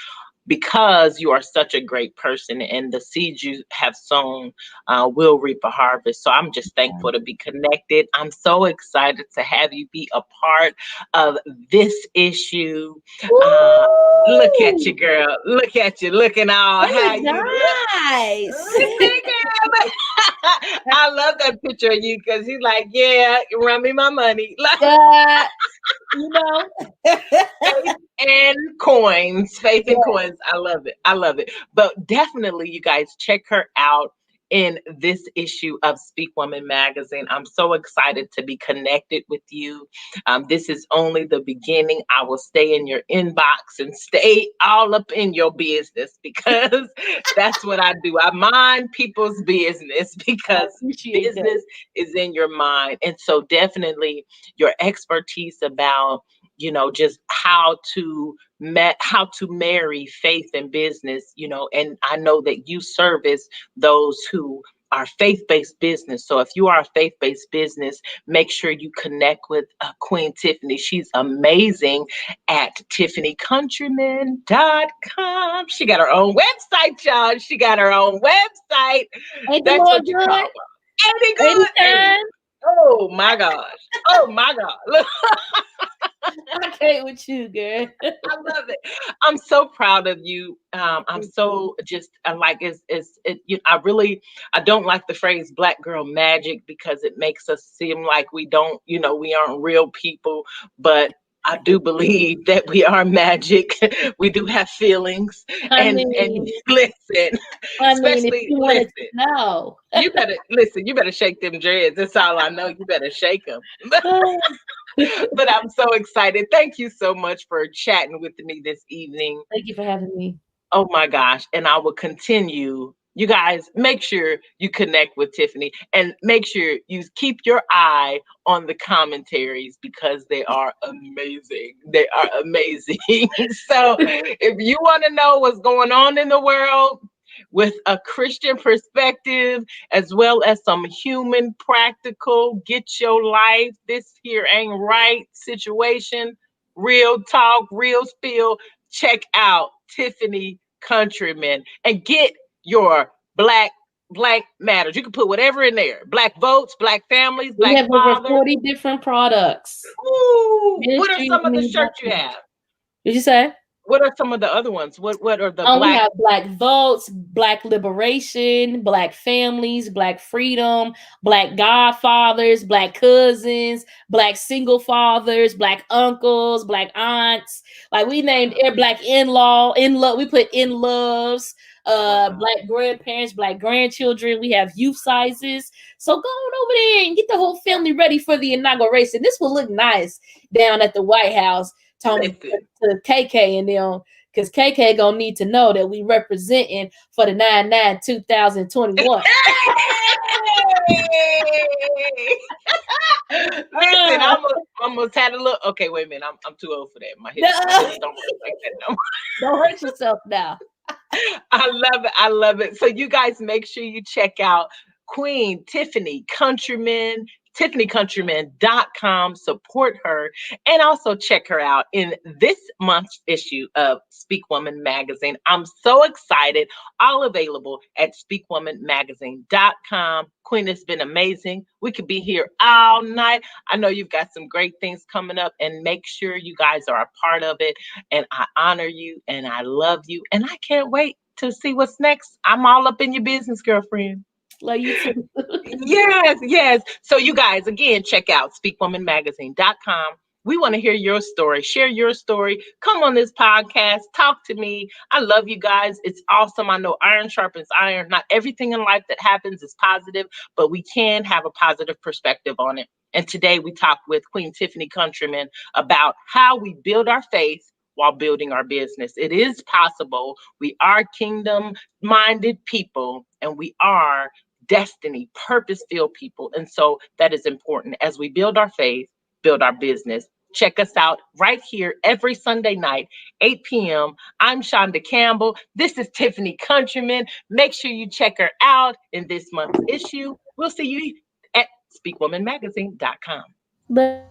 Speaker 1: because you are such a great person, and the seeds you have sown will reap a harvest. So I'm just thankful to be connected. I'm so excited to have you be a part of this issue. Uh, Look at you, girl. Look at you, looking all how you
Speaker 2: Nice.
Speaker 1: listen, girl. I love that picture of you because he's like, yeah, run me my money. Like,
Speaker 2: You know.
Speaker 1: faith and coins. Faith
Speaker 2: Yeah.
Speaker 1: and coins. I love it. I love it. But definitely, you guys check her out in this issue of Speak Woman magazine. I'm so excited to be connected with you. This is only the beginning. I will stay in your inbox and stay all up in your business because that's what I do. I mind people's business
Speaker 2: I
Speaker 1: because
Speaker 2: appreciate that.
Speaker 1: business is in your mind. And so definitely your expertise about just how to marry faith and business, and I know that you service those who are faith-based business. So if you are a faith-based business, make sure you connect with Queen Tiffany. She's amazing at tiffanycountryman.com. She got her own website, y'all. She got her own website.
Speaker 2: Ain't the
Speaker 1: That's
Speaker 2: Lord
Speaker 1: what you
Speaker 2: good?
Speaker 1: call her. Ain't it good? Ain't it?
Speaker 2: Anytime.
Speaker 1: Oh my gosh. Oh my God. Look,
Speaker 2: I can't with you, girl.
Speaker 1: I love it. I'm so proud of you. I'm so just like I don't like the phrase black girl magic because it makes us seem like we aren't real people, but I do believe that we are magic. We do have feelings,
Speaker 2: I
Speaker 1: and
Speaker 2: mean,
Speaker 1: listen,
Speaker 2: if
Speaker 1: especially
Speaker 2: you wanted
Speaker 1: listen.
Speaker 2: to know.
Speaker 1: You better listen. You better shake them dreads. That's all I know. You better shake them. But I'm so excited. Thank you so much for chatting with me this evening.
Speaker 2: Thank you for having me.
Speaker 1: Oh my gosh. And I will continue. You guys, make sure you connect with Tiffany and make sure you keep your eye on the commentaries because they are amazing. They are amazing. So, if you want to know what's going on in the world with a Christian perspective, as well as some human, practical, get your life, this here ain't right situation, real talk, real spill, check out Tiffany Countryman and get your Black matters. You can put whatever in there. Black votes, black families,
Speaker 2: We
Speaker 1: black
Speaker 2: have over
Speaker 1: fathers.
Speaker 2: 40 different products.
Speaker 1: Ooh, what are
Speaker 2: Ministry is
Speaker 1: some of the
Speaker 2: me.
Speaker 1: shirts you have?
Speaker 2: Did you say?
Speaker 1: What are some of the other ones? What are the
Speaker 2: We
Speaker 1: black?
Speaker 2: have Black votes, Black liberation, Black families, Black freedom, Black godfathers, Black cousins, Black single fathers, Black uncles, Black aunts. Like we named Black in-law, in-love. We put in-loves, Black grandparents, Black grandchildren. We have youth sizes. So go on over there and get the whole family ready for the inauguration. This will look nice down at the White House. Talking to KK and them, because KK gonna need to know that we representing for the 9/9/2021.
Speaker 1: Listen, I'm almost had a look. Okay, wait a minute. I'm too old for that. My hips don't work like that no more.
Speaker 2: Don't hurt yourself now.
Speaker 1: I love it. I love it. So you guys make sure you check out Queen Tiffany Countryman, tiffanycountryman.com. Support her and also check her out in this month's issue of Speak Woman magazine. I'm so excited. All available at speakwomanmagazine.com. Queen, it's been amazing. We could be here all night. I know you've got some great things coming up, and make sure you guys are a part of it. And I honor you and I love you. And I can't wait to see what's next. I'm all up in your business, girlfriend.
Speaker 2: Love you too.
Speaker 1: Yes, yes. So you guys, again, check out speakwomanmagazine.com. We want to hear your story. Share your story. Come on this podcast. Talk to me. I love you guys. It's awesome. I know iron sharpens iron. Not everything in life that happens is positive, but we can have a positive perspective on it. And today we talked with Queen Tiffany Countryman about how we build our faith while building our business. It is possible. We are kingdom minded people and we are destiny, purpose filled people. And so that is important as we build our faith, build our business. Check us out right here every Sunday night, 8 p.m. I'm Shonda Campbell. This is Tiffany Countryman. Make sure you check her out in this month's issue. We'll see you at speakwomanmagazine.com.
Speaker 2: Love